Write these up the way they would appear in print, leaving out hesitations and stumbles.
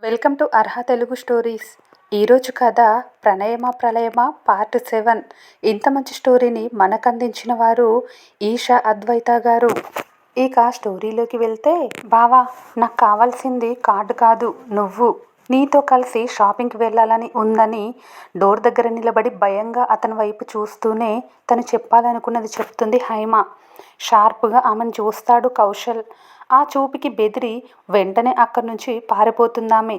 Welcome to Arha Telugu stories. ఈరోజు కథ ప్రణయమ ప్రళయమ part 7. ఇంత మంచి స్టోరీని మనకు అందించిన వారు ఈషా అద్వైత గారు. ఇక స్టోరీలోకి వెళ్తే, బావా, నాకు కావాల్సింది కార్డు కాదు, నువ్వు. నీతో కలిసి షాపింగ్కి వెళ్ళాలని ఉందని డోర్ దగ్గర నిలబడి భయంగా అతని వైపు చూస్తూనే తను చెప్పాలనుకున్నది చెప్తుంది హైమ. షార్ప్గా ఆమెను చూస్తాడు కౌశల్. ఆ చూపుకి బెదిరి వెంటనే అక్కడి నుంచి పారిపోతుందామె.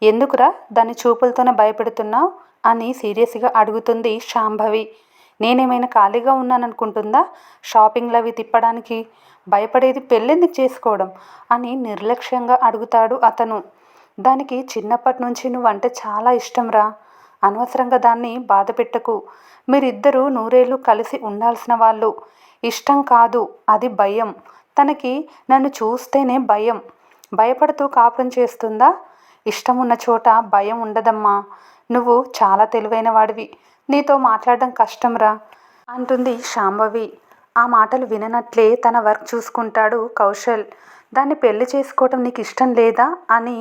ఎందుకురా దాని చూపులతోనే భయపెడుతున్నావు అని సీరియస్గా అడుగుతుంది శాంభవి. నేనేమైనా ఖాళీగా ఉన్నాననుకుంటుందా షాపింగ్లు అవి తిప్పడానికి? భయపడేది పెళ్ళెందుకు చేసుకోవడం అని నిర్లక్ష్యంగా అడుగుతాడు అతను. దానికి చిన్నప్పటి నుంచి నువ్వంటే చాలా ఇష్టంరా. అనవసరంగా దాన్ని బాధ పెట్టకు. మీరిద్దరూ నూరేళ్ళు కలిసి ఉండాల్సిన వాళ్ళు. ఇష్టం కాదు, అది భయం. తనకి నన్ను చూస్తేనే భయం. భయపడుతూ కాపురం చేస్తుందా? ఇష్టం ఉన్న చోట భయం ఉండదమ్మా. నువ్వు చాలా తెలివైన వాడివి. నీతో మాట్లాడడం కష్టంరా అంటుంది శాంభవి. ఆ మాటలు విననట్లే తన వర్క్ చూసుకుంటాడు కౌశల్. దాన్ని పెళ్లి చేసుకోవటం నీకు ఇష్టం లేదా అని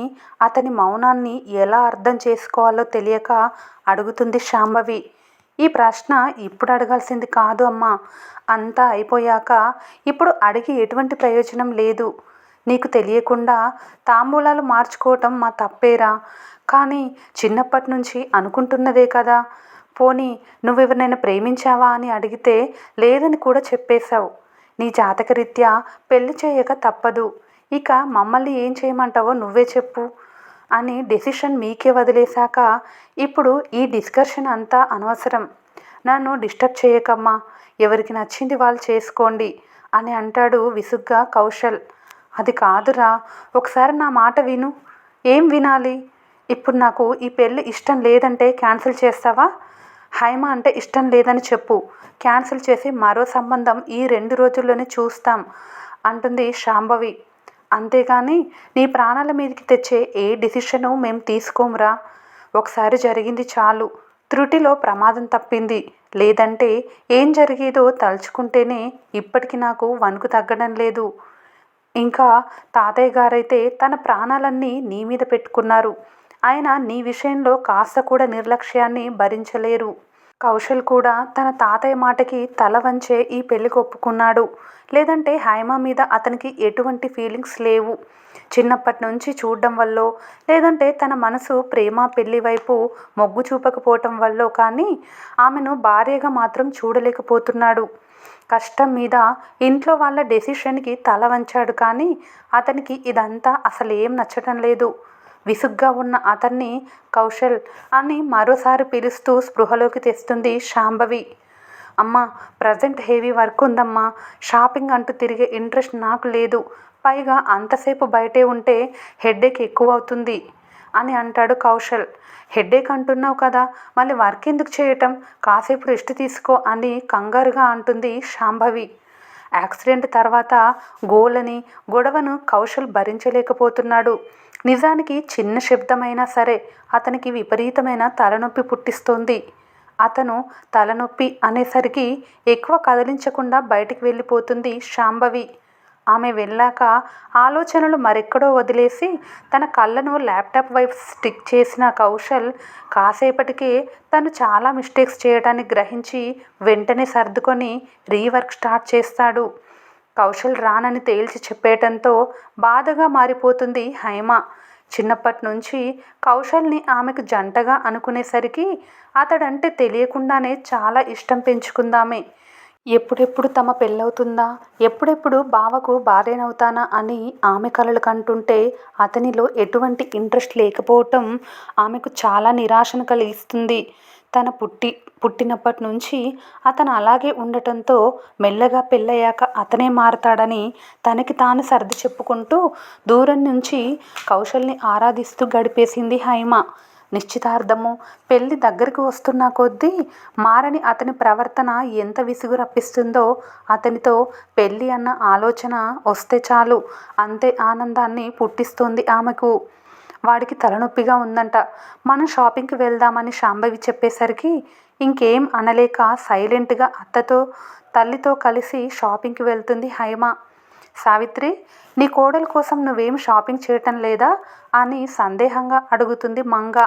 అతని మౌనాన్ని ఎలా అర్థం చేసుకోవాలో తెలియక అడుగుతుంది శాంభవి. ఈ ప్రశ్న ఇప్పుడు అడగాల్సింది కాదు అమ్మా. అంతా అయిపోయాక ఇప్పుడు అడిగి ఎటువంటి ప్రయోజనం లేదు. నీకు తెలియకుండా తాంబూలాలు మార్చుకోవటం మా తప్పేరా. కానీ చిన్నప్పటి నుంచి అనుకుంటున్నదే కదా. పోనీ నువ్వెవరినైనా ప్రేమించావా అని అడిగితే లేదని కూడా చెప్పేశావు. నీ జాతకరీత్యా పెళ్లి చేయక తప్పదు. ఇక మమ్మల్ని ఏం చేయమంటావో నువ్వే చెప్పు అని డెసిషన్ మీకే వదిలేశాక ఇప్పుడు ఈ డిస్కషన్ అంతా అనవసరం. నన్ను డిస్టర్బ్ చేయకమ్మా. ఎవరికి నచ్చింది వాళ్ళు చేసుకోండి అని అంటాడు విసుగ్గా కౌశల్. అది కాదురా, ఒకసారి నా మాట విను. ఏం వినాలి? ఇప్పుడు నాకు ఈ పెళ్ళి ఇష్టం లేదంటే క్యాన్సిల్ చేస్తావా? హైమ అంటే ఇష్టం లేదని చెప్పు. క్యాన్సిల్ చేసి మరో సంబంధం ఈ 2 రోజుల్లోనే చూస్తాం అంటుంది శాంభవి. అంతేగాని నీ ప్రాణాల మీదకి తెచ్చే ఏ డిసిషను మేము తీసుకోమురా. ఒకసారి జరిగింది చాలు. త్రుటిలో ప్రమాదం తప్పింది. లేదంటే ఏం జరిగేదో తలుచుకుంటేనే ఇప్పటికి నాకు వణుకు తగ్గడం లేదు. ఇంకా తాతయ్య గారైతే తన ప్రాణాలన్నీ నీ మీద పెట్టుకున్నారు. ఆయన నీ విషయంలో కాస్త కూడా నిర్లక్ష్యాన్ని భరించలేరు. కౌశల్ కూడా తన తాతయ్య మాటకి తల వంచే ఈ పెళ్లికి ఒప్పుకున్నాడు. లేదంటే హైమ మీద అతనికి ఎటువంటి ఫీలింగ్స్ లేవు. చిన్నప్పటి నుంచి చూడడం వల్లో, లేదంటే తన మనసు ప్రేమ పెళ్లి వైపు మొగ్గు చూపకపోవటం వల్లో కానీ ఆమెను భార్యగా మాత్రం చూడలేకపోతున్నాడు. కష్టం మీద ఇంట్లో వాళ్ళ డెసిషన్కి తల వంచాడు. కానీ అతనికి ఇదంతా అసలేం నచ్చటం లేదు. విసుగ్గా ఉన్న అతన్ని కౌశల్ అని మరోసారి పిలుస్తూ స్పృహలోకి తెస్తుంది శాంభవి. అమ్మా, ప్రజెంట్ హెవీ వర్క్ ఉందమ్మా. షాపింగ్ అంటూ తిరిగే ఇంట్రెస్ట్ నాకు లేదు. పైగా అంతసేపు బయటే ఉంటే హెడ్ఏక్ ఎక్కువ అవుతుంది అని అంటాడు కౌశల్. హెడ్ఏక్ అంటున్నావు కదా, మళ్ళీ వర్క్ ఎందుకు చేయటం? కాసేపు రెస్ట్ తీసుకో అని కంగారుగా అంటుంది శాంభవి. యాక్సిడెంట్ తర్వాత గొడవను కౌశల్ భరించలేకపోతున్నాడు. నిజానికి చిన్న శబ్దమైనా సరే అతనికి విపరీతమైన తలనొప్పి పుట్టిస్తోంది. అతను తలనొప్పి అనేసరికి ఎక్కువ కదిలించకుండా బయటికి వెళ్ళిపోతుంది శాంభవి. ఆమె వెళ్ళాక ఆలోచనలు మరెక్కడో వదిలేసి తన కళ్ళను ల్యాప్టాప్ వైపు స్టిక్ చేసిన కౌశల్ కాసేపటికే తను చాలా మిస్టేక్స్ చేయడాన్ని గ్రహించి వెంటనే సర్దుకొని రీవర్క్ స్టార్ట్ చేస్తాడు. కౌశల్ రానని తేల్చి చెప్పేయటంతో బాధగా మారిపోతుంది హైమ. చిన్నప్పటి నుంచి కౌశల్ని ఆమెకు జంటగా అనుకునేసరికి అతడంటే తెలియకుండానే చాలా ఇష్టం పెంచుకుందామే. ఎప్పుడెప్పుడు తమ పెళ్ళవుతుందా, ఎప్పుడెప్పుడు బావకు భార్యనవుతానా అని ఆమె కలలు కంటుంటే అతనిలో ఎటువంటి ఇంట్రెస్ట్ లేకపోవటం ఆమెకు చాలా నిరాశను కలిగిస్తుంది. తన పుట్టినప్పటి నుంచి అతను అలాగే ఉండటంతో మెల్లగా పెళ్ళయ్యాక అతనే మారతాడని తనకి తాను సర్ది చెప్పుకుంటూ దూరం నుంచి కౌశల్ని ఆరాధిస్తూ గడిపేసింది హైమ. నిశ్చితార్థము, పెళ్ళి దగ్గరికి వస్తున్న కొద్దీ మారని అతని ప్రవర్తన ఎంత విసుగు రప్పిస్తుందో. అతనితో పెళ్ళి అన్న ఆలోచన వస్తే చాలు అంతే ఆనందాన్ని పుట్టిస్తోంది ఆమెకు. వాడికి తలనొప్పిగా ఉందంట, మనం షాపింగ్కి వెళ్దామని శాంభవి చెప్పేసరికి ఇంకేం అనలేక సైలెంట్గా తల్లితో కలిసి షాపింగ్కి వెళ్తుంది హైమ. సావిత్రి, నీ కోడల కోసం నువ్వేం షాపింగ్ చేయటం లేదా అని సందేహంగా అడుగుతుంది మంగ.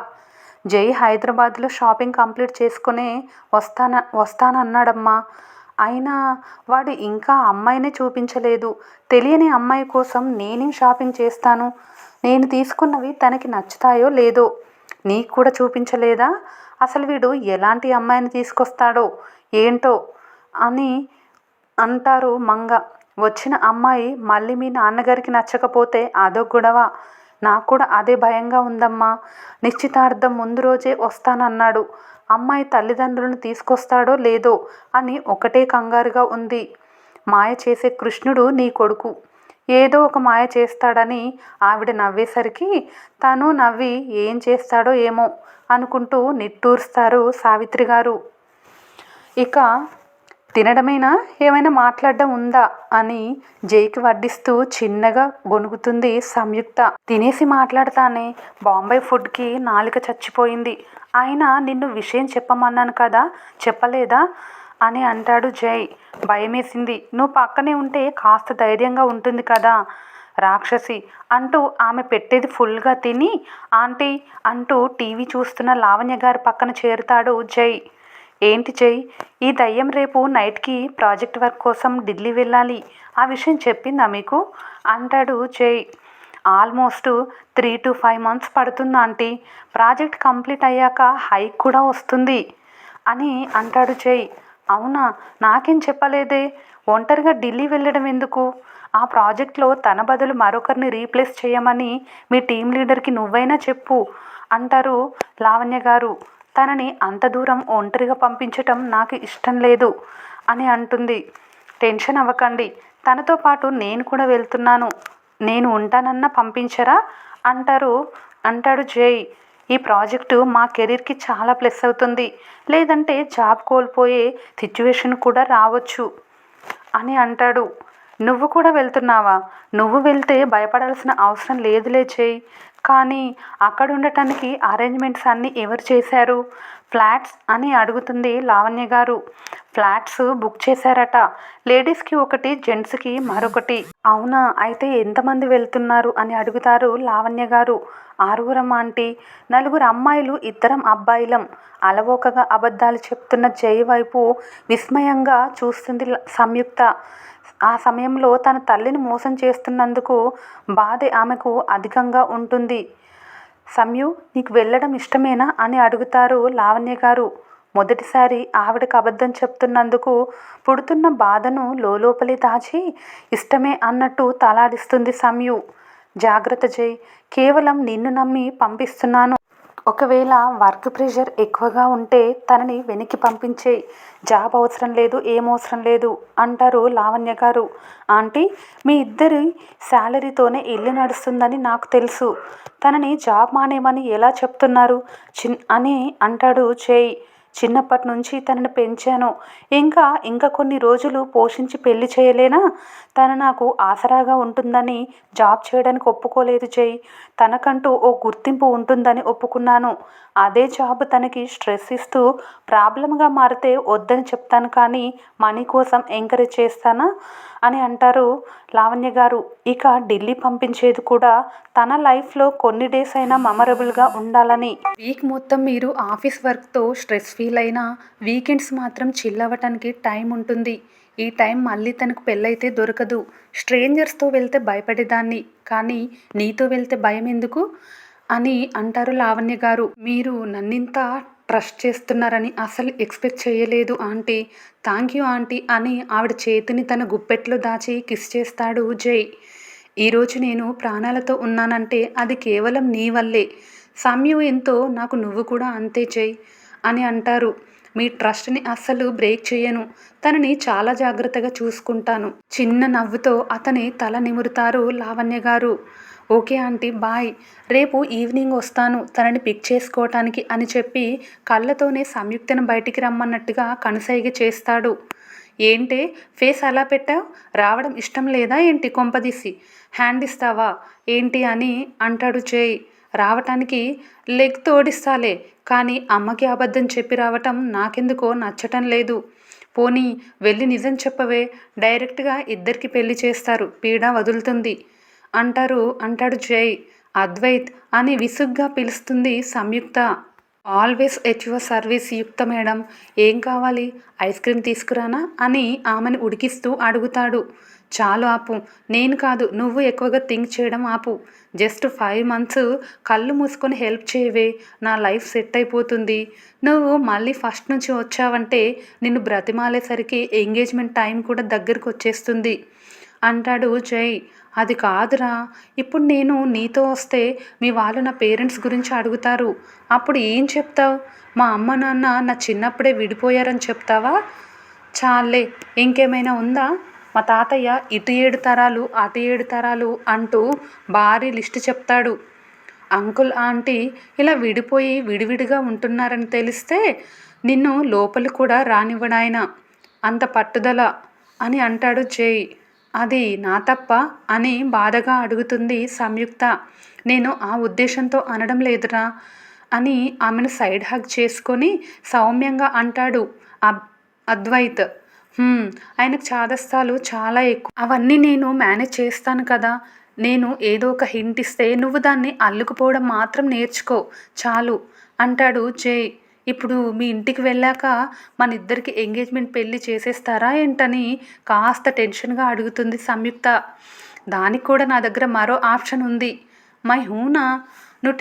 జై హైదరాబాద్లో షాపింగ్ కంప్లీట్ చేసుకుని వస్తానన్నాడమ్మా. అయినా వాడు ఇంకా అమ్మాయినే చూపించలేదు. తెలియని అమ్మాయి కోసం నేనేం షాపింగ్ చేస్తాను? నేను తీసుకున్నవి తనకి నచ్చుతాయో లేదో నీకు కూడా చూపించలేదా? అసలు వీడు ఎలాంటి అమ్మాయిని తీసుకొస్తాడో ఏంటో అని అంటారు మంగ. వచ్చిన అమ్మాయి మళ్ళీ మీ నాన్నగారికి నచ్చకపోతే అదో గొడవ. నాకు కూడా అదే భయంగా ఉందమ్మా. నిశ్చితార్థం ముందు రోజే వస్తానన్నాడు. అమ్మాయి తల్లిదండ్రులను తీసుకొస్తాడో లేదో అని ఒకటే కంగారుగా ఉంది. మాయ చేసే కృష్ణుడు నీ కొడుకు. ఏదో ఒక మాయ చేస్తాడని ఆవిడ నవ్వేసరికి తను నవ్వి ఏం చేస్తాడో ఏమో అనుకుంటూ నిట్టూరుస్తారు సావిత్రి గారు. ఇక తినడమేనా, ఏమైనా మాట్లాడడం ఉందా అని జైకి వడ్డిస్తూ చిన్నగా గొనుగుతుంది సంయుక్త. తినేసి మాట్లాడతానే, బాంబే ఫుడ్కి నాలుక చచ్చిపోయింది. అయినా నిన్ను విషయం చెప్పమన్నాను కదా, చెప్పలేదా అని అంటాడు జై. భయమేసింది. నువ్వు పక్కనే ఉంటే కాస్త ధైర్యంగా ఉంటుంది కదా రాక్షసి అంటూ ఆమె పెట్టేది ఫుల్గా తిని ఆంటీ అంటూ టీవీ చూస్తున్న లావణ్య గారి పక్కన చేరుతాడు జై. ఏంటి జై, ఈ దయ్యం రేపు నైట్కి ప్రాజెక్ట్ వర్క్ కోసం ఢిల్లీ వెళ్ళాలి. ఆ విషయం చెప్పిందా మీకు అంటాడు జై. ఆల్మోస్ట్ 3 to 5 months పడుతుంది ఆంటీ. ప్రాజెక్ట్ కంప్లీట్ అయ్యాక హైక్ కూడా వస్తుంది అని అంటాడు జై. అవునా, నాకేం చెప్పలేదే. ఒంటరిగా ఢిల్లీ వెళ్ళడం ఎందుకు? ఆ ప్రాజెక్ట్లో తన బదులు మరొకరిని రీప్లేస్ చేయమని మీ టీం లీడర్కి నువ్వైనా చెప్పు అంటారు లావణ్య గారు. తనని అంత దూరం ఒంటరిగా పంపించటం నాకు ఇష్టం లేదు అని అంటుంది. టెన్షన్ అవ్వకండి, తనతో పాటు నేను కూడా వెళ్తున్నాను. నేను ఉంటానన్నా పంపించరా అంటాడు జై. ఈ ప్రాజెక్టు మా కెరీర్కి చాలా ప్లస్ అవుతుంది. లేదంటే జాబ్ కోల్పోయే సిచ్యువేషన్ కూడా రావచ్చు అని అంటాడు. నువ్వు కూడా వెళ్తున్నావా? నువ్వు వెళ్తే భయపడాల్సిన అవసరం లేదులే జై. కానీ అక్కడ ఉండటానికి అరేంజ్మెంట్స్ అన్నీ ఎవరు చేశారు? ఫ్లాట్స్ అని అడుగుతుంది లావణ్య గారు. ఫ్లాట్స్ బుక్ చేశారట. లేడీస్కి ఒకటి, జెంట్స్కి మరొకటి. అవునా, అయితే ఎంతమంది వెళ్తున్నారు అని అడుగుతారు లావణ్య గారు. 6 ఆంటీ. 4 అమ్మాయిలు, 2 అబ్బాయిలం. అలవోకగా అబద్ధాలు చెప్తున్న జై వైపు విస్మయంగా చూస్తుంది సంయుక్త. ఆ సమయంలో తన తల్లిని మోసం చేస్తున్నందుకు బాధే ఆమెకు అధికంగా ఉంటుంది. సంయు, నీకు వెళ్ళడం ఇష్టమేనా అని అడుగుతారు లావణ్య గారు. మొదటిసారి ఆవిడకు అబద్ధం చెప్తున్నందుకు పుడుతున్న బాధను లోపలే దాచి ఇష్టమే అన్నట్టు తలాడిస్తుంది సంయు. జాగ్రత్త జై, కేవలం నిన్ను నమ్మి పంపిస్తున్నాను. ఒకవేళ వర్క్ ప్రెషర్ ఎక్కువగా ఉంటే తనని వెనక్కి పంపించేయి. జాబ్ అవసరం లేదు, ఏమవసరం లేదు అంటారు లావణ్య గారు. ఆంటీ, మీ ఇద్దరి శాలరీతోనే ఇల్లు నడుస్తుందని నాకు తెలుసు. తనని జాబ్ మానేమని ఎలా చెప్తున్నారు అని అంటాడు జై. చిన్నప్పటి నుంచి తనని పెంచాను. ఇంకా కొన్ని రోజులు పోషించి పెళ్లి చేయలేనా? తను నాకు ఆసరాగా ఉంటుందని జాబ్ చేయడానికి ఒప్పుకోలేదు జై. తనకంటూ ఓ గుర్తింపు ఉంటుందని ఒప్పుకున్నాను. అదే జాబ్ తనకి స్ట్రెస్ ఇస్తూ ప్రాబ్లంగా మారితే వద్దని చెప్తాను, కానీ మనీ కోసం ఎంకరేజ్ చేస్తానా అని అంటారు లావణ్య గారు. ఇక ఢిల్లీ పంపించేది కూడా తన లైఫ్లో కొన్ని డేస్ అయినా మెమరబుల్గా ఉండాలని. వీక్ మొత్తం మీరు ఆఫీస్ వర్క్తో స్ట్రెస్ ఫీల్ అయినా వీకెండ్స్ మాత్రం చిల్ అవ్వటానికి టైం ఉంటుంది. ఈ టైం మళ్ళీ తనకు పెళ్ళైతే దొరకదు. స్ట్రేంజర్స్తో వెళ్తే భయపడేదాన్ని, కానీ నీతో వెళ్తే భయం ఎందుకు అని అంటారు లావణ్య గారు. మీరు నన్నింత ట్రస్ట్ చేస్తున్నారని అసలు ఎక్స్పెక్ట్ చేయలేదు ఆంటీ. థ్యాంక్ యూ ఆంటీ అని ఆవిడ చేతిని తన గుప్పెట్లో దాచి కిస్ చేస్తాడు జై. ఈరోజు నేను ప్రాణాలతో ఉన్నానంటే అది కేవలం నీ వల్లే. సంయు ఎంతో, నాకు నువ్వు కూడా అంతే జై అని అంటారు. మీ ట్రస్ట్ని అస్సలు బ్రేక్ చేయను. తనని చాలా జాగ్రత్తగా చూసుకుంటాను. చిన్న నవ్వుతో అతని తల నిమురుతారు లావణ్య గారు. Okay aunty, bye. రేపు ఈవినింగ్ వస్తాను తనని పిక్ చేసుకోవటానికి అని చెప్పి కళ్ళతోనే సంయుక్తను బయటికి రమ్మన్నట్టుగా కనుసైగ చేస్తాడు. ఏంటే ఫేస్ అలా పెట్టావు? రావడం ఇష్టం లేదా ఏంటి? కొంపదీసి హ్యాండ్ ఇస్తావా ఏంటి అని అంటాడు జై. రావటానికి లెగ్ తోడిస్తాలే, కానీ అమ్మకి అబద్ధం చెప్పి రావటం నాకెందుకో నచ్చటం లేదు. పోనీ వెళ్ళి నిజం చెప్పవే, డైరెక్ట్గా ఇద్దరికి పెళ్లి చేస్తారు, పీడ వదులుతుంది అంటాడు జై. అద్వైత్ అని విసుగ్గా పిలుస్తుంది సంయుక్త. ఆల్వేస్ ఎట్ యువర్ సర్వీస్ యుక్త మేడం. ఏం కావాలి, ఐస్ క్రీమ్ తీసుకురానా అని ఆమెను ఉడికిస్తూ అడుగుతాడు. చాలు ఆపు, నేను కాదు నువ్వు ఎక్కువగా థింక్ చేయడం ఆపు. జస్ట్ 5 months కళ్ళు మూసుకొని హెల్ప్ చేయవే, నా లైఫ్ సెట్ అయిపోతుంది. నువ్వు మళ్ళీ ఫస్ట్ నుంచి వచ్చావంటే నిన్ను బ్రతిమాలేసరికి ఎంగేజ్మెంట్ టైం కూడా దగ్గరకు వచ్చేస్తుంది అంటాడు జై. అది కాదురా, ఇప్పుడు నేను నీతో వస్తే మీ వాళ్ళు నా పేరెంట్స్ గురించి అడుగుతారు, అప్పుడు ఏం చెప్తావు? మా అమ్మ నాన్న నా చిన్నప్పుడే విడిపోయారని చెప్తావా? చాలే, ఇంకేమైనా ఉందా? మా తాతయ్య ఇటు 7 తరాలు అటు 7 తరాలు అంటూ భారీ లిస్టు చెప్తాడు. అంకుల్ ఆంటీ ఇలా విడిపోయి విడివిడిగా ఉంటున్నారని తెలిస్తే నిన్ను లోపలి కూడా రానివ్వడాయన, అంత పట్టుదల అని అంటాడు జై. అది నా తప్ప అని బాధగా అడుగుతుంది సంయుక్త. నేను ఆ ఉద్దేశంతో అనడం లేదురా అని ఆమెను సైడ్ హగ్ చేసుకొని సౌమ్యంగా అంటాడు అద్వైత్. ఆయనకు చాదస్తాలు చాలా ఎక్కువ, అవన్నీ నేను మేనేజ్ చేస్తాను కదా. నేను ఏదో ఒక హింట్ ఇస్తే నువ్వు దాన్ని అల్లుకుపోవడం మాత్రం నేర్చుకో చాలు అంటాడు జై. ఇప్పుడు మీ ఇంటికి వెళ్ళాక మన ఇద్దరికి ఎంగేజ్మెంట్ పెళ్ళి చేసేస్తారా ఏంటని కాస్త టెన్షన్గా అడుగుతుంది సంయుక్త. దానికి కూడా నా దగ్గర మరో ఆప్షన్ ఉంది. మై హూనా, నువ్వు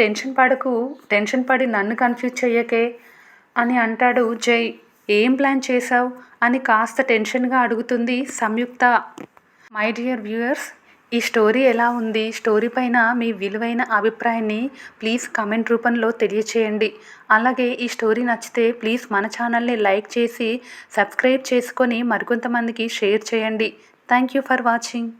టెన్షన్ పడి నన్ను కన్ఫ్యూజ్ చెయ్యకే అని అంటాడు జై. ఏం ప్లాన్ చేశావు అని కాస్త టెన్షన్గా అడుగుతుంది సంయుక్త. మై డియర్ వ్యూయర్స్, ఈ స్టోరీ ఎలా ఉంది, స్టోరీ పైన మీ విలువైన అభిప్రాయాన్ని ప్లీజ్ కమెంట్ రూపంలో తెలియచేయండి. అలాగే ఈ స్టోరీ నచ్చితే ప్లీజ్ మన ఛానల్ని లైక్ చేసి సబ్స్క్రైబ్ చేసుకొని మరికొంతమందికి షేర్ చేయండి. Thank you for watching.